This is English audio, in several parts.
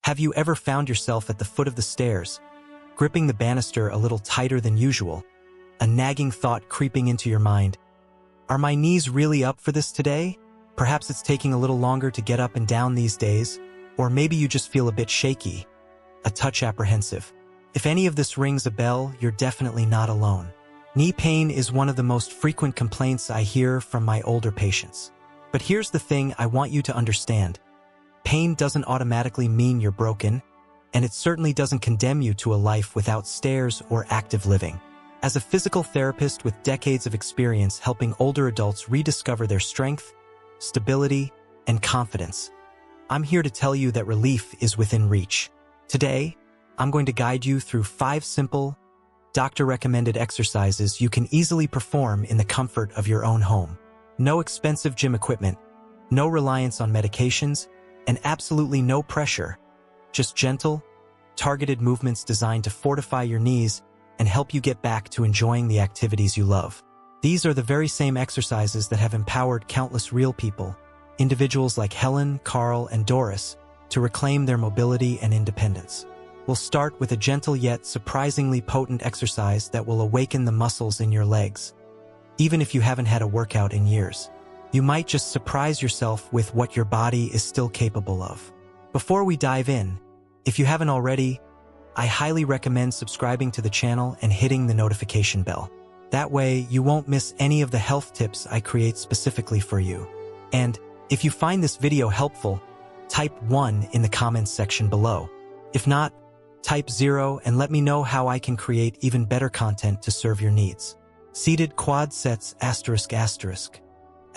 Have you ever found yourself at the foot of the stairs, gripping the banister a little tighter than usual, a nagging thought creeping into your mind? Are my knees really up for this today? Perhaps it's taking a little longer to get up and down these days, or maybe you just feel a bit shaky, a touch apprehensive. If any of this rings a bell, you're definitely not alone. Knee pain is one of the most frequent complaints I hear from my older patients. But here's the thing I want you to understand. Pain doesn't automatically mean you're broken, and it certainly doesn't condemn you to a life without stairs or active living. As a physical therapist with decades of experience helping older adults rediscover their strength, stability, and confidence, I'm here to tell you that relief is within reach. Today, I'm going to guide you through 5 simple, doctor-recommended exercises you can easily perform in the comfort of your own home. No expensive gym equipment, no reliance on medications, and absolutely no pressure. Just gentle, targeted movements designed to fortify your knees and help you get back to enjoying the activities you love. These are the very same exercises that have empowered countless real people, individuals like Helen, Carl, and Doris, to reclaim their mobility and independence. We'll start with a gentle yet surprisingly potent exercise that will awaken the muscles in your legs. Even if you haven't had a workout in years, you might just surprise yourself with what your body is still capable of. Before we dive in, if you haven't already, I highly recommend subscribing to the channel and hitting the notification bell. That way, you won't miss any of the health tips I create specifically for you. And if you find this video helpful, type 1 in the comments section below. If not, type 0 and let me know how I can create even better content to serve your needs. Seated quadriceps ***.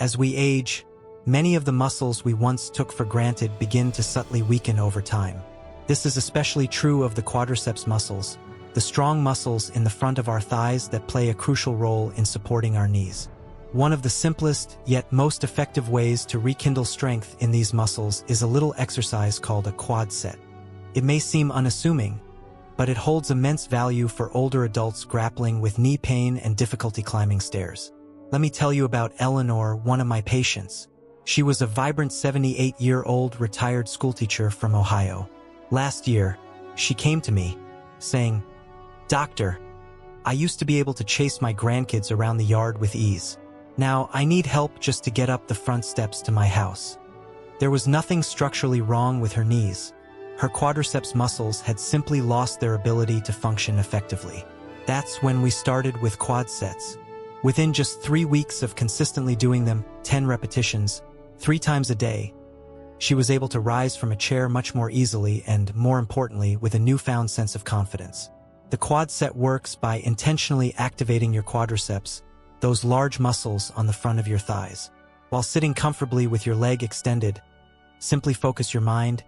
As we age, many of the muscles we once took for granted begin to subtly weaken over time. This is especially true of the quadriceps muscles, the strong muscles in the front of our thighs that play a crucial role in supporting our knees. One of the simplest yet most effective ways to rekindle strength in these muscles is a little exercise called a quad set. It may seem unassuming, but it holds immense value for older adults grappling with knee pain and difficulty climbing stairs. Let me tell you about Eleanor, one of my patients. She was a vibrant 78-year-old retired schoolteacher from Ohio. Last year, she came to me, saying, "Doctor, I used to be able to chase my grandkids around the yard with ease. Now I need help just to get up the front steps to my house." There was nothing structurally wrong with her knees. Her quadriceps muscles had simply lost their ability to function effectively. That's when we started with quad sets. Within just 3 weeks of consistently doing them 10 repetitions, 3 times a day, she was able to rise from a chair much more easily and, more importantly, with a newfound sense of confidence. The quad set works by intentionally activating your quadriceps, those large muscles on the front of your thighs. While sitting comfortably with your leg extended, simply focus your mind,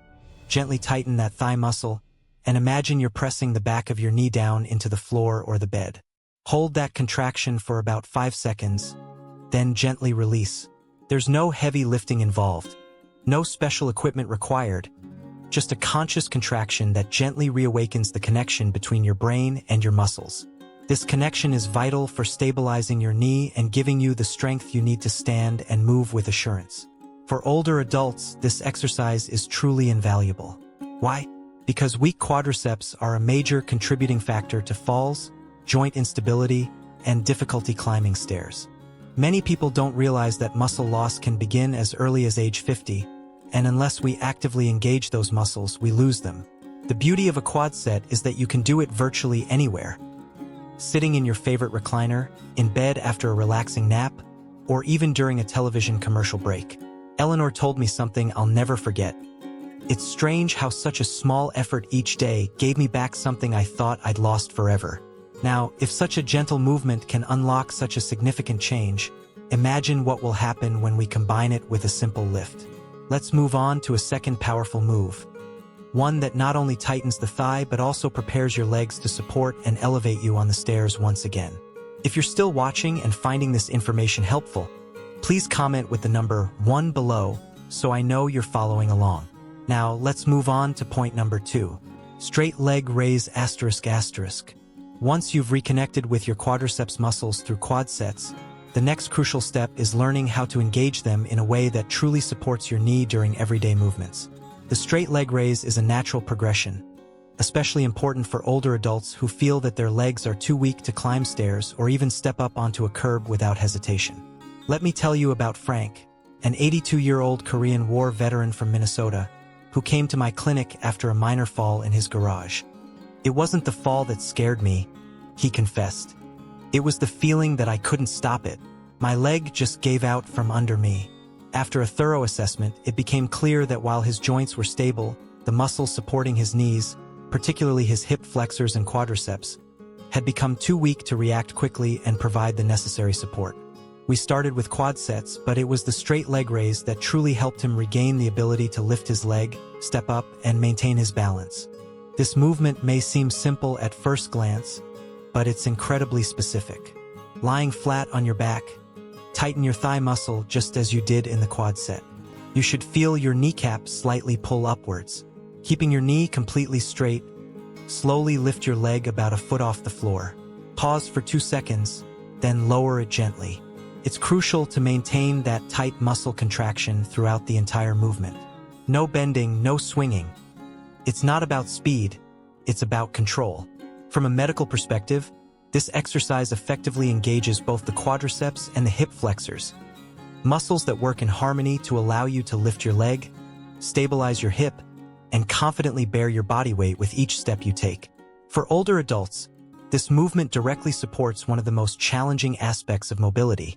gently tighten that thigh muscle, and imagine you're pressing the back of your knee down into the floor or the bed. Hold that contraction for about 5 seconds, then gently release. There's no heavy lifting involved, no special equipment required, just a conscious contraction that gently reawakens the connection between your brain and your muscles. This connection is vital for stabilizing your knee and giving you the strength you need to stand and move with assurance. For older adults, this exercise is truly invaluable. Why? Because weak quadriceps are a major contributing factor to falls, joint instability, and difficulty climbing stairs. Many people don't realize that muscle loss can begin as early as age 50, and unless we actively engage those muscles, we lose them. The beauty of a quad set is that you can do it virtually anywhere. Sitting in your favorite recliner, in bed after a relaxing nap, or even during a television commercial break. Eleanor told me something I'll never forget. "It's strange how such a small effort each day gave me back something I thought I'd lost forever." Now, if such a gentle movement can unlock such a significant change, imagine what will happen when we combine it with a simple lift. Let's move on to a second powerful move. One that not only tightens the thigh but also prepares your legs to support and elevate you on the stairs once again. If you're still watching and finding this information helpful, please comment with the number 1 below so I know you're following along. Now, let's move on to point number 2. Straight leg raise ***. Once you've reconnected with your quadriceps muscles through quad sets, the next crucial step is learning how to engage them in a way that truly supports your knee during everyday movements. The straight leg raise is a natural progression, especially important for older adults who feel that their legs are too weak to climb stairs or even step up onto a curb without hesitation. Let me tell you about Frank, an 82-year-old Korean War veteran from Minnesota, who came to my clinic after a minor fall in his garage. It wasn't the fall that scared me, he confessed. It was the feeling that I couldn't stop it. My leg just gave out from under me. After a thorough assessment, it became clear that while his joints were stable, the muscles supporting his knees, particularly his hip flexors and quadriceps, had become too weak to react quickly and provide the necessary support. We started with quad sets, but it was the straight leg raise that truly helped him regain the ability to lift his leg, step up, and maintain his balance. This movement may seem simple at first glance, but it's incredibly specific. Lying flat on your back, tighten your thigh muscle just as you did in the quad set. You should feel your kneecap slightly pull upwards. Keeping your knee completely straight, slowly lift your leg about a foot off the floor. Pause for 2 seconds, then lower it gently. It's crucial to maintain that tight muscle contraction throughout the entire movement. No bending, no swinging. It's not about speed, it's about control. From a medical perspective, this exercise effectively engages both the quadriceps and the hip flexors, muscles that work in harmony to allow you to lift your leg, stabilize your hip, and confidently bear your body weight with each step you take. For older adults, this movement directly supports one of the most challenging aspects of mobility: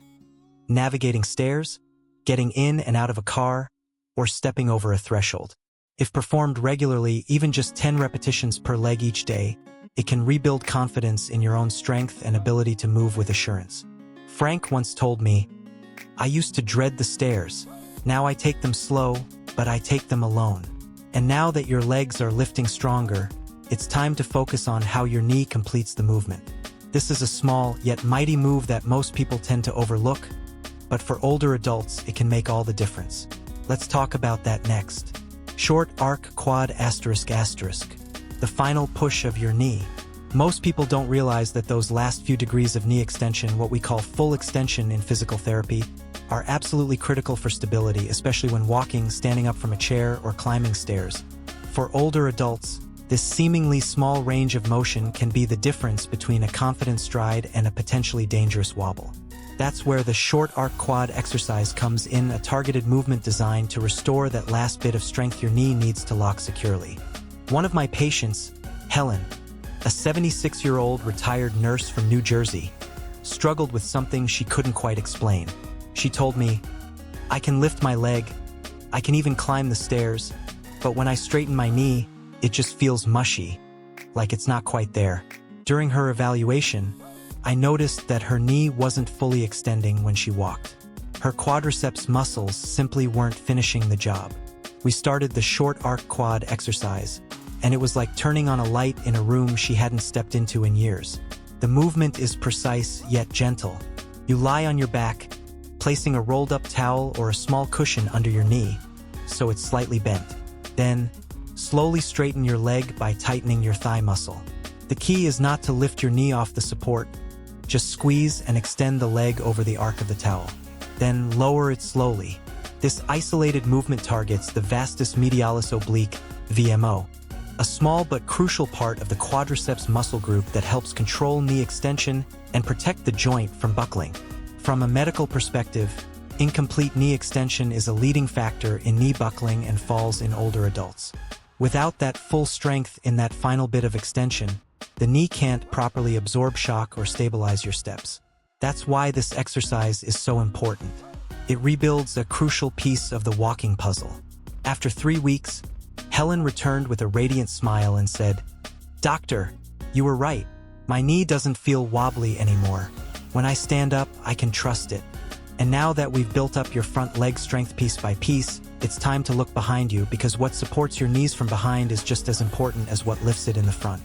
navigating stairs, getting in and out of a car, or stepping over a threshold. If performed regularly, even just 10 repetitions per leg each day, it can rebuild confidence in your own strength and ability to move with assurance. Frank once told me, "I used to dread the stairs. Now I take them slow, but I take them alone. And now that your legs are lifting stronger, it's time to focus on how your knee completes the movement." This is a small yet mighty move that most people tend to overlook, but for older adults, it can make all the difference. Let's talk about that next. Short arc quad asterisk asterisk. The final push of your knee. Most people don't realize that those last few degrees of knee extension, what we call full extension in physical therapy, are absolutely critical for stability, especially when walking, standing up from a chair, or climbing stairs. For older adults, this seemingly small range of motion can be the difference between a confident stride and a potentially dangerous wobble. That's where the short arc quad exercise comes in, a targeted movement designed to restore that last bit of strength your knee needs to lock securely. One of my patients, Helen, a 76-year-old retired nurse from New Jersey, struggled with something she couldn't quite explain. She told me, "I can lift my leg, I can even climb the stairs, but when I straighten my knee, it just feels mushy, like it's not quite there." During her evaluation, I noticed that her knee wasn't fully extending when she walked. Her quadriceps muscles simply weren't finishing the job. We started the short arc quad exercise, and it was like turning on a light in a room she hadn't stepped into in years. The movement is precise yet gentle. You lie on your back, placing a rolled-up towel or a small cushion under your knee, so it's slightly bent. Then, slowly straighten your leg by tightening your thigh muscle. The key is not to lift your knee off the support, just squeeze and extend the leg over the arc of the towel. Then lower it slowly. This isolated movement targets the vastus medialis oblique, VMO, a small but crucial part of the quadriceps muscle group that helps control knee extension and protect the joint from buckling. From a medical perspective, incomplete knee extension is a leading factor in knee buckling and falls in older adults. Without that full strength in that final bit of extension, the knee can't properly absorb shock or stabilize your steps. That's why this exercise is so important. It rebuilds a crucial piece of the walking puzzle. After 3 weeks, Helen returned with a radiant smile and said, "Doctor, you were right. My knee doesn't feel wobbly anymore. When I stand up, I can trust it. And now that we've built up your front leg strength piece by piece, it's time to look behind you, because what supports your knees from behind is just as important as what lifts it in the front.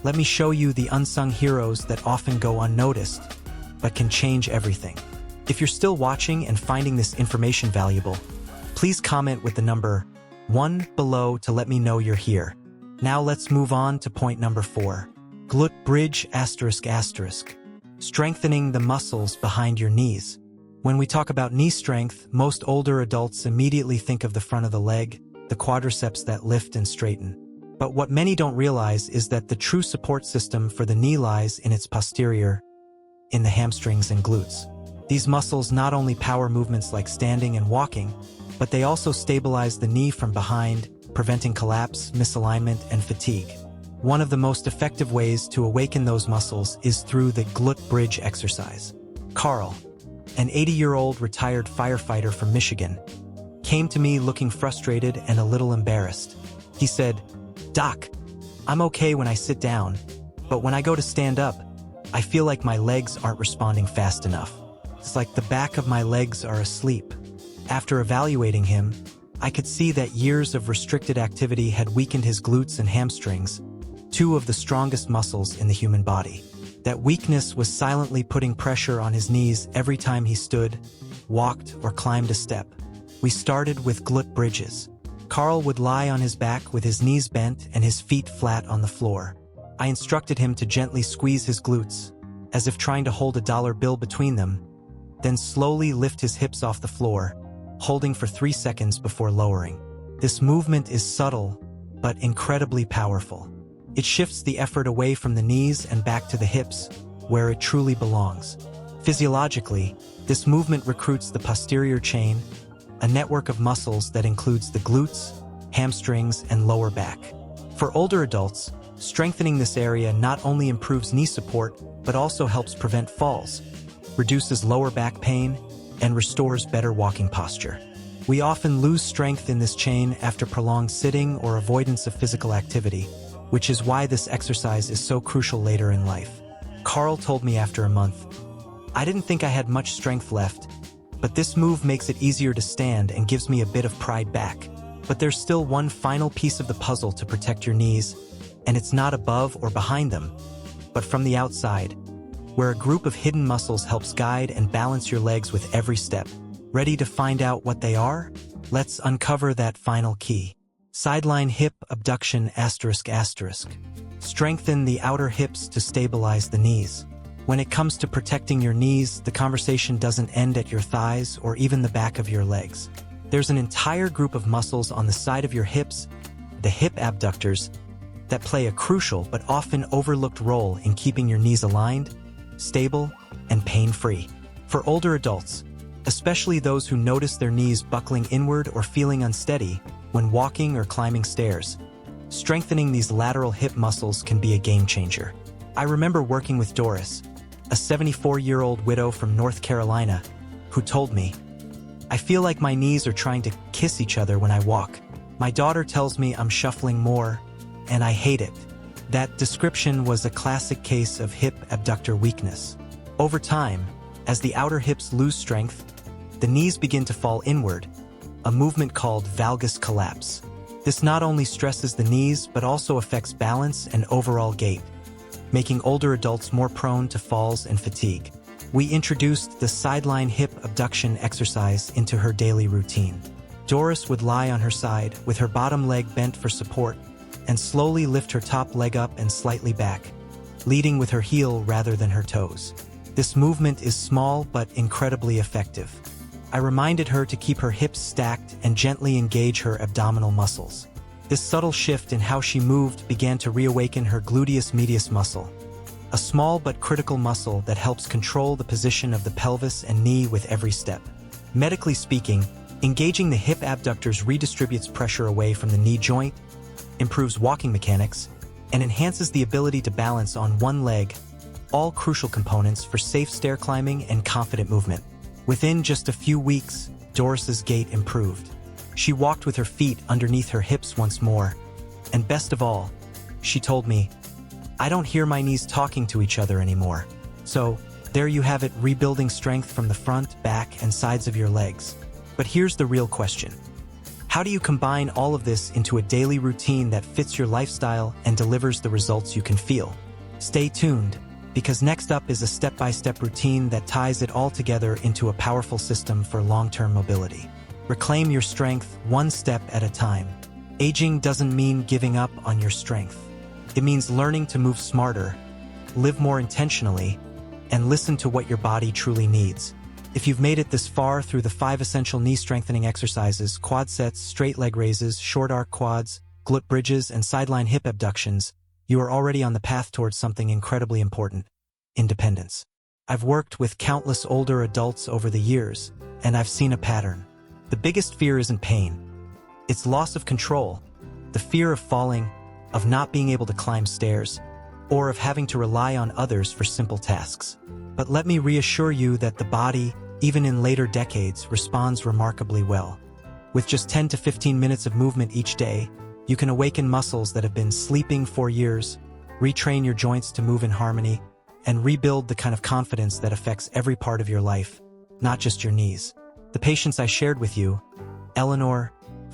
Let me show you the unsung heroes that often go unnoticed, but can change everything." If you're still watching and finding this information valuable, please comment with the number 1 below to let me know you're here. Now let's move on to point number 4. Glute bridge asterisk asterisk. Strengthening the muscles behind your knees. When we talk about knee strength, most older adults immediately think of the front of the leg, the quadriceps that lift and straighten. But what many don't realize is that the true support system for the knee lies in its posterior, in the hamstrings and glutes. These muscles not only power movements like standing and walking, but they also stabilize the knee from behind, preventing collapse, misalignment, and fatigue. One of the most effective ways to awaken those muscles is through the glute bridge exercise. Carl, an 80-year-old retired firefighter from Michigan, came to me looking frustrated and a little embarrassed. He said, "Doc, I'm okay when I sit down, but when I go to stand up, I feel like my legs aren't responding fast enough. It's like the back of my legs are asleep." After evaluating him, I could see that years of restricted activity had weakened his glutes and hamstrings, two of the strongest muscles in the human body. That weakness was silently putting pressure on his knees every time he stood, walked, or climbed a step. We started with glute bridges. Carl would lie on his back with his knees bent and his feet flat on the floor. I instructed him to gently squeeze his glutes, as if trying to hold a dollar bill between them, then slowly lift his hips off the floor, holding for 3 seconds before lowering. This movement is subtle, but incredibly powerful. It shifts the effort away from the knees and back to the hips, where it truly belongs. Physiologically, this movement recruits the posterior chain, a network of muscles that includes the glutes, hamstrings, and lower back. For older adults, strengthening this area not only improves knee support, but also helps prevent falls, reduces lower back pain, and restores better walking posture. We often lose strength in this chain after prolonged sitting or avoidance of physical activity, which is why this exercise is so crucial later in life. Carl told me after a month, "I didn't think I had much strength left, but this move makes it easier to stand and gives me a bit of pride back. But there's still one final piece of the puzzle to protect your knees, and it's not above or behind them, but from the outside, where a group of hidden muscles helps guide and balance your legs with every step." Ready to find out what they are? Let's uncover that final key. Sideline hip abduction ***. Strengthen the outer hips to stabilize the knees. When it comes to protecting your knees, the conversation doesn't end at your thighs or even the back of your legs. There's an entire group of muscles on the side of your hips, the hip abductors, that play a crucial but often overlooked role in keeping your knees aligned, stable, and pain-free. For older adults, especially those who notice their knees buckling inward or feeling unsteady when walking or climbing stairs, strengthening these lateral hip muscles can be a game changer. I remember working with Doris, a 74-year-old widow from North Carolina, who told me, "I feel like my knees are trying to kiss each other when I walk. My daughter tells me I'm shuffling more, and I hate it." That description was a classic case of hip abductor weakness. Over time, as the outer hips lose strength, the knees begin to fall inward, a movement called valgus collapse. This not only stresses the knees but also affects balance and overall gait, making older adults more prone to falls and fatigue. We introduced the sideline hip abduction exercise into her daily routine. Doris would lie on her side with her bottom leg bent for support and slowly lift her top leg up and slightly back, leading with her heel rather than her toes. This movement is small but incredibly effective. I reminded her to keep her hips stacked and gently engage her abdominal muscles. This subtle shift in how she moved began to reawaken her gluteus medius muscle, a small but critical muscle that helps control the position of the pelvis and knee with every step. Medically speaking, engaging the hip abductors redistributes pressure away from the knee joint, improves walking mechanics, and enhances the ability to balance on one leg, all crucial components for safe stair climbing and confident movement. Within just a few weeks, Doris's gait improved. She walked with her feet underneath her hips once more, and best of all, she told me, "I don't hear my knees talking to each other anymore." So, there you have it, rebuilding strength from the front, back, and sides of your legs. But here's the real question. How do you combine all of this into a daily routine that fits your lifestyle and delivers the results you can feel? Stay tuned, because next up is a step-by-step routine that ties it all together into a powerful system for long-term mobility. Reclaim your strength one step at a time. Aging doesn't mean giving up on your strength. It means learning to move smarter, live more intentionally, and listen to what your body truly needs. If you've made it this far through the 5 essential knee strengthening exercises, quad sets, straight leg raises, short arc quads, glute bridges, and sideline hip abductions, you are already on the path towards something incredibly important: independence. I've worked with countless older adults over the years, and I've seen a pattern. The biggest fear isn't pain. It's loss of control, the fear of falling, of not being able to climb stairs, or of having to rely on others for simple tasks. But let me reassure you that the body, even in later decades, responds remarkably well. With just 10 to 15 minutes of movement each day, you can awaken muscles that have been sleeping for years, retrain your joints to move in harmony, and rebuild the kind of confidence that affects every part of your life, not just your knees. The patients I shared with you, Eleanor,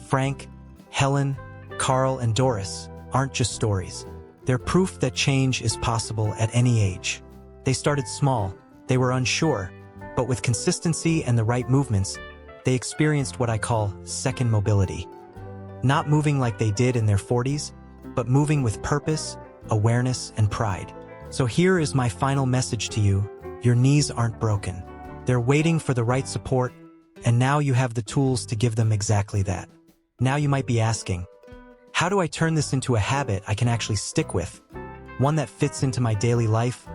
Frank, Helen, Carl, and Doris, aren't just stories. They're proof that change is possible at any age. They started small, they were unsure, but with consistency and the right movements, they experienced what I call second mobility. Not moving like they did in their 40s, but moving with purpose, awareness, and pride. So here is my final message to you: your knees aren't broken. They're waiting for the right support, and now you have the tools to give them exactly that. Now you might be asking, how do I turn this into a habit I can actually stick with? One that fits into my daily life,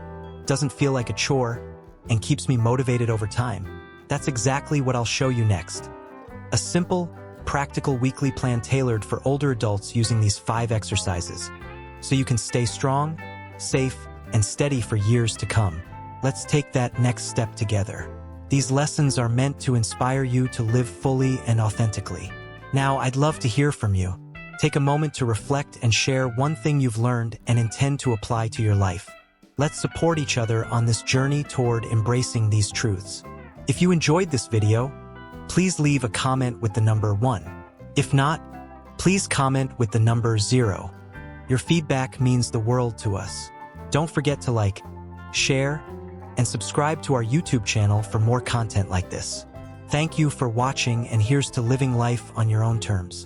doesn't feel like a chore, and keeps me motivated over time? That's exactly what I'll show you next. A simple, practical weekly plan tailored for older adults using these 5 exercises, so you can stay strong, safe, and steady for years to come. Let's take that next step together. These lessons are meant to inspire you to live fully and authentically. Now, I'd love to hear from you. Take a moment to reflect and share one thing you've learned and intend to apply to your life. Let's support each other on this journey toward embracing these truths. If you enjoyed this video, please leave a comment with the number 1. If not, please comment with the number 0. Your feedback means the world to us. Don't forget to like, share, and subscribe to our YouTube channel for more content like this. Thank you for watching, and here's to living life on your own terms.